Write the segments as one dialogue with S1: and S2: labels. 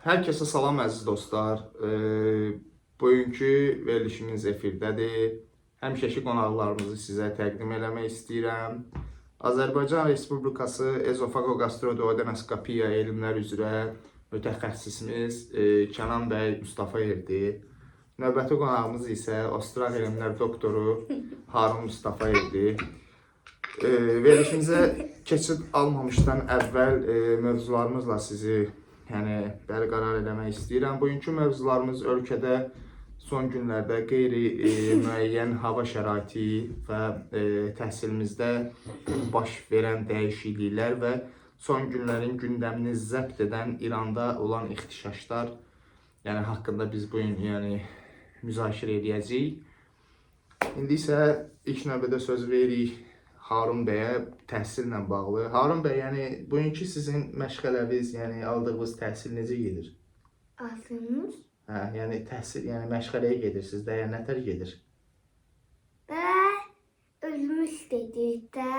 S1: Hər kəsə salam əziz dostlar. Bugünkü verilişimiz efirdədir. Həmişəki qonaqlarımızı sizə təqdim eləmək istəyirəm. Azərbaycan Respublikası Ezofagoqastroduodenoskopiya elmləri üzrə mütəxəssisimiz Kənan bəy Mustafayevdir. Növbəti qonağımız isə Avstriya elmlər doktoru Harun Mustafayevdir. Verilişimizə keçid almamışdan əvvəl mövzularımızla sizi bərqərar eləmək istəyirəm. Bugünkü mövzularımız ölkədə son günlərdə qeyri-müəyyən hava şəraiti və təhsilimizdə baş verən dəyişikliklər və son günlərin gündəmini zəbt edən İranda olan ixtişaşlar haqqında biz bugün müzakirə edəcəyik. İndi isə ilk növbədə söz veririk Harun bəyə təhsillə bağlı. Harun bəy, bugünkü sizin məşğələniz, aldığınız təhsil necə gedir?
S2: Aldığımız?
S1: Təhsil, məşğələyə gedirsiniz də, nətər gedir?
S2: Özümüz gedik də.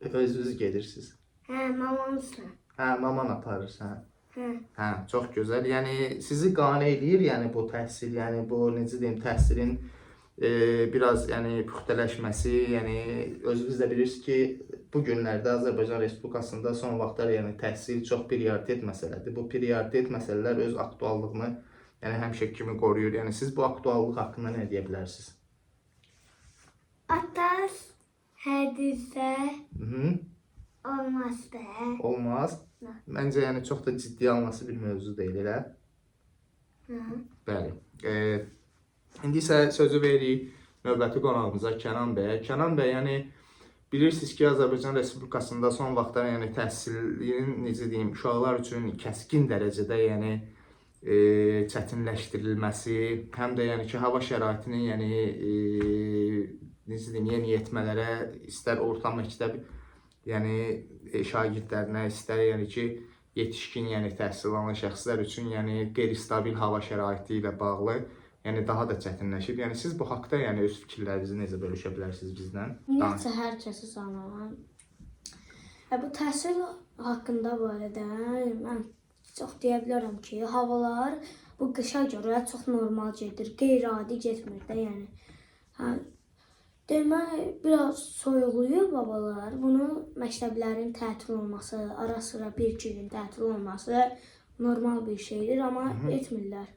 S1: Özünüz gedirsiniz?
S2: Mamamızla.
S1: Maman aparırsan? Çox gözəl. Sizi qane edir, bu təhsil, bu necə deyim, təhsilin biraz puxtələşməsi, özünüz də bilirsiniz ki, bu günlərdə Azərbaycan Respublikasında son vaxtlar təhsil çox prioritet məsələdir. Bu prioritet məsələlər öz aktuallığını həmişə kimi qoruyur. Siz bu aktuallıq haqqında nə deyə bilərsiniz?
S2: Atas hədizə olmaz da.
S1: Olmaz? Məncə çox da ciddi alması bir mövzu deyil, elə? Bəli. İndi isə sözü veririk növbəti qonağımıza Kənan bəyə. Kənan bəy, bilirsiniz ki, Azərbaycan Respublikasında son vaxtlar təhsilin, necə deyim, uşaqlar üçün kəskin dərəcədə çətinləşdirilməsi, həm də ki, hava şəraitinin necə deyim, yeniyetmələrə, istər orta məktəb şagirdlərinə, istər ki, yetişkin təhsil alan şəxslər üçün qeyri-stabil hava şəraiti ilə bağlı daha da çətinləşib. Siz bu haqda öz fikirlərinizi necə bölüşə bilərsiniz bizdən?
S2: Ümumiyyətlə, hər kəsi salamam. Bu təhsil haqqında barədə mən çox deyə bilərəm ki, havalar bu qışa görə çox normal gedir, qeyri-adi getmir də, demək, biraz soyuqluyur babalar. Bunu məktəblərin tətil olması, ara sıra bir-iki gün tətil olması normal bir şeydir, amma etmirlər.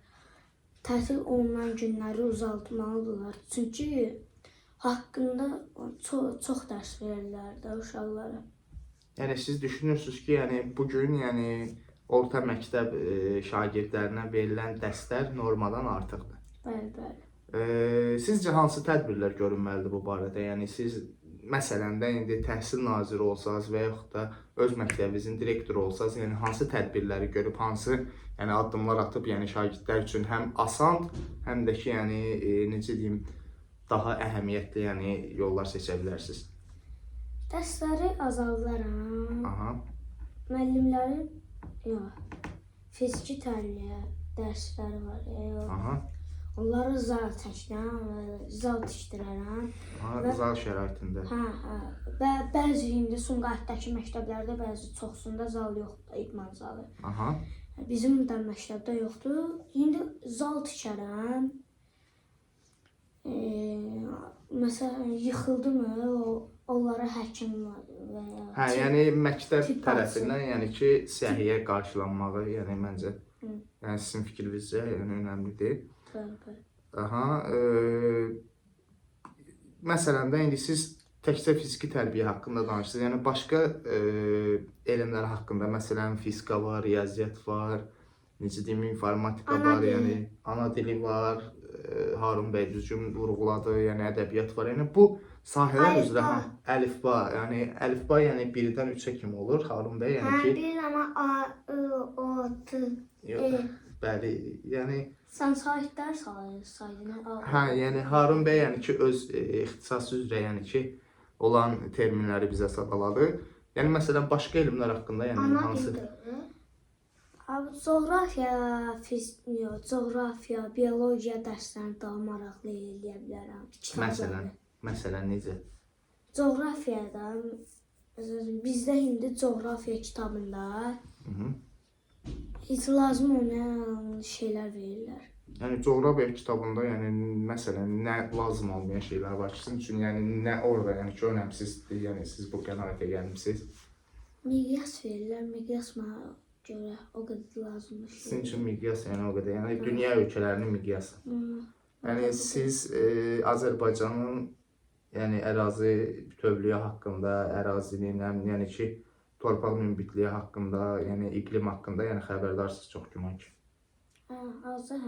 S2: Tətil olunan günləri uzatmalıdırlar. Çünki haqqında çox dərs verirlər də uşaqlara.
S1: Siz düşünürsünüz ki, bugün orta məktəb şagirdlərinə verilən dərslər normadan artıqdır.
S2: Bəli, bəli.
S1: Sizcə hansı tədbirlər görünməlidir bu barədə? Siz məsələn də indi təhsil naziri olsanız və yaxud da öz məktəbinizin direktoru olsanız, hansı tədbirləri görüb, hansı addımlar atıb şagirdlər üçün həm asan, həm də ki, necə deyim, daha əhəmiyyətli yollar seçə bilərsiniz?
S2: Dərsləri azaldaram. Müəllimlərin fiziki tərbiyə dərsləri var. Onları zal çəkirəm, zal tikdirərəm.
S1: Zal şəraitində.
S2: Bəzi indi Sumqayıtdakı məktəblərdə bəzi çoxsunda zal yoxdur, idman zalı. Bizim də məktəbdə yoxdur. İndi zal tikərəm. Məsələn, yıxıldı mı, onlara həkim və ya...
S1: məktəb tərəfindən ki, səhiyyə qarşılanmağı, məncə, sizin fikrinizcə önəmlidir. Məsələn də indi siz təkcə fiziki tərbiyə haqqında danışırsınız. Başqa elmlər haqqında, məsələn, fizika var, riyaziyyat var, necə deyim, informatika var, ana dili var, Harun bəy düzgün vurğuladı, ədəbiyyat var. Bu sahələr üzrə əlifba, əlifba birdən 3-ə kimi olur, Harun bəy,
S2: Bir amma A, I, O, T, E.
S1: Bəli,
S2: Sən sahidlər sayını
S1: Harun bəy, öz ixtisası üzrə, olan terminləri bizə sadaladı. Məsələn, başqa elmlər haqqında, hansı?
S2: Coğrafiya, biologiya dərslərini daha maraqlı eləyə bilərəm.
S1: Məsələn, necə?
S2: Coğrafiyada, bizdə indi coğrafiya kitabında Heç lazım olmayan şeylər verirlər.
S1: Yəni coğrafiya kitabında yəni məsələn nə lazım olmayan şeylər var ki, sizin üçün yəni nə orada yəni ki önəmsizdir, yəni siz bu qənaətə gəlmisiniz.
S2: Miqyas verirlər, miqyas mənə görə o qədər lazımdır.
S1: Sizin üçün miqyas yəni o qədər, yəni dünya ölkələrinin miqyası. Yəni siz Azərbaycanın yəni ərazi bütövlüyü haqqında, ərazinin, yəni ki torpaq münbitliyi haqqında, yəni iqlim haqqında yəni xəbərdarsınız çox güman ki.
S2: Azər,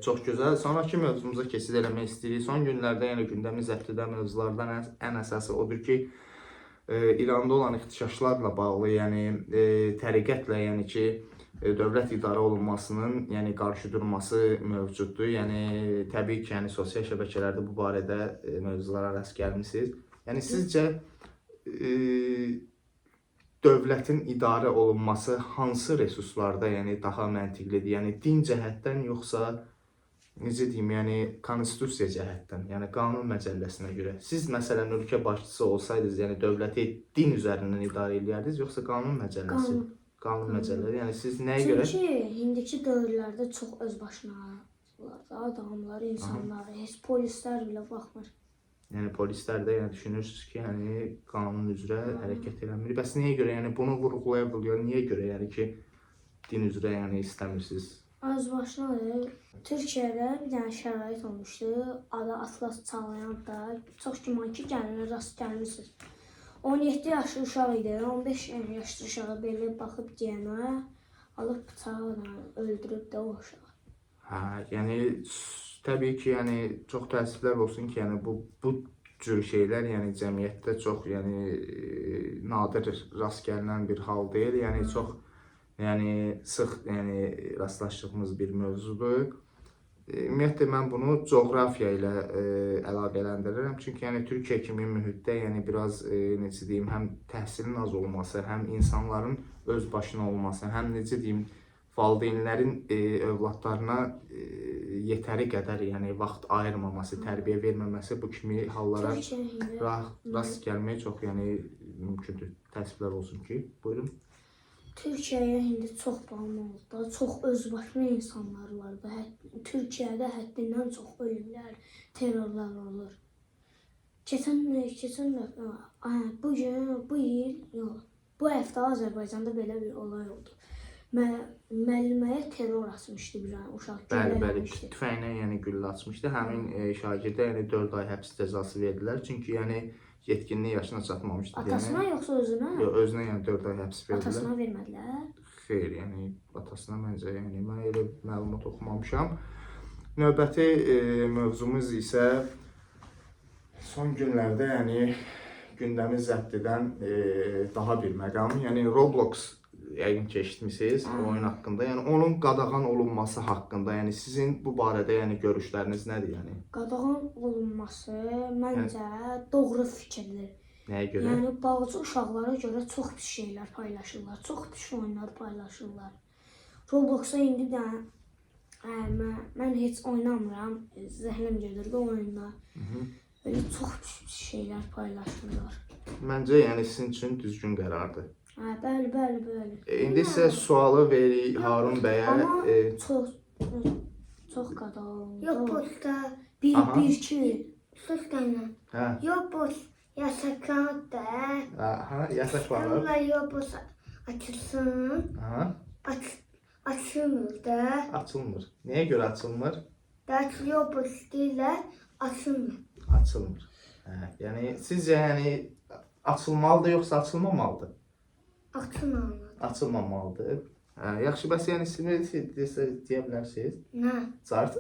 S1: Çox gözəl. Sonraki mövzumuza keçid eləmək istəyirik. Son günlərdə yəni gündəmi zəbt edən mövzulardan ən əsası odur ki, İranda olan ixtişaşlarla bağlı, yəni təriqətlə, yəni ki, dövlət idarə olunmasının, yəni qarşıdurması mövcuddur. Yəni təbii ki, yəni sosial şəbəkələrdə bu barədə mövzulara rast gəlmisiniz. Yəni sizcə dövlətin idarə olunması hansı resurslarda, yəni daha məntiqlidir? Yəni din cəhətdən yoxsa necə deyim, yəni konstitusiya cəhətdən, yəni qanun məcəlləsinə görə. Siz məsələn ölkə başçısı olsaydınız, yəni dövləti din üzərindən idarə edərdiniz yoxsa qanun məcəlləsi? Qanun məcəlləsi. Yəni siz nəyə görə?
S2: Çünki indiki dövrlərdə çox öz başına adamlar, insanlar, heç polislər belə baxmır.
S1: Yəni polislər də yəni düşünürsünüz ki, yəni qanun üzrə hərəkət eləmir. Bəs niyə görə? Yəni bunu vurğulaya bilirlər. Niyə görə yəni ki din üzrə yəni istəmirsiniz?
S2: Az başına Türkiyədə bir dənə şərait olmuşdu. Adı Atlas Çağlayan da çox güman ki gəlinə rast gəlmisiniz. 17 yaşlı uşaq idi. 15 yaşlı uşağa belə baxıb deyənə alıb bıçaqla öldürüb də o uşağı.
S1: Hə, yəni təbii ki, yəni çox təəssüflər olsun ki, yəni bu cür şeylər yəni cəmiyyətdə çox yəni nadir rast gəlinən bir hal deyil. Yəni çox yəni sıx yəni rastlaşdığımız bir mövzudur. Ümumiyyətlə mən bunu coğrafiya ilə əlaqələndirirəm. Çünki yəni Türkiyə kimi mühitdə yəni biraz necə deyim, həm təhsilin az olması, həm insanların öz başına olması, həm necə deyim, valideynlərin övladlarına yetəri qədər yəni vaxt ayırmaması, tərbiyə verməməsi bu kimi hallara rast gəlmək çox yəni mümkündür. Təəssüflər olsun ki, buyurun.
S2: Türkiyəyə indi çox bağlı oldu da, çox özbaşına insanlar var da. Türkiyədə həddindən çox ölümlər, terrorlar olur. Bu həftə Azərbaycanda belə bir olay oldu. Müəlliməyə terror açmışdı bir uşaq.
S1: Bəli, tüfənglə yəni güllə açmışdı. Həmin şagirdə yəni 4 ay həbs cəzası verdilər. Çünki yəni yetkinlik yaşına çatmamışdı.
S2: Atasına yoxsa özünə?
S1: Yox, özünə yəni 4 ay həbs verdilər.
S2: Atasına vermədilər?
S1: Xeyr, yəni atasına məncə yəni mən elə məlumat oxumamışam. Növbəti mövzumuz isə son günlərdə yəni gündəmi zəbt edən daha bir məqam, yəni Roblox yəqin ki eşitmisiniz oyun haqqında. Yəni onun qadağan olunması haqqında, yəni sizin bu barədə yəni görüşləriniz nədir yəni?
S2: Qadağan olunması məncə doğru fikirdir.
S1: Nəyə görə?
S2: Yəni bağcı uşaqlara görə çox pis şeylər paylaşırlar, çox pis oyunlar paylaşırlar. Roblox'a indi də mən heç oynamıram, zəhlim gedir bu oyunda. Böyle çox pis şeylər paylaşırlar.
S1: Məncə yəni sizin üçün düzgün qərardır.
S2: Bəli.
S1: İndi sizə sualı veririk Harun bəyə.
S2: Amma çox qadağan.
S3: Yok posta.
S2: Bir iki.
S3: Sus kanka.
S1: Hə.
S3: Yok post. Yasaklandı da.
S1: Aha, yasaklanır.
S3: Sonra yok post açılsın.
S1: Aha.
S3: Açılmır da.
S1: Açılmır. Nəyə görə açılmır?
S3: Ders yok post değil açılmır.
S1: Açılmır. Hə, yəni sizcə yəni açılmalıdır yoxsa açılmamalıdır?
S3: Açılmır.
S1: Açılmamalıdır. Hə, yaxşı, bəs yəni siz deyə bilərsiniz?
S3: Ne?
S1: Cart.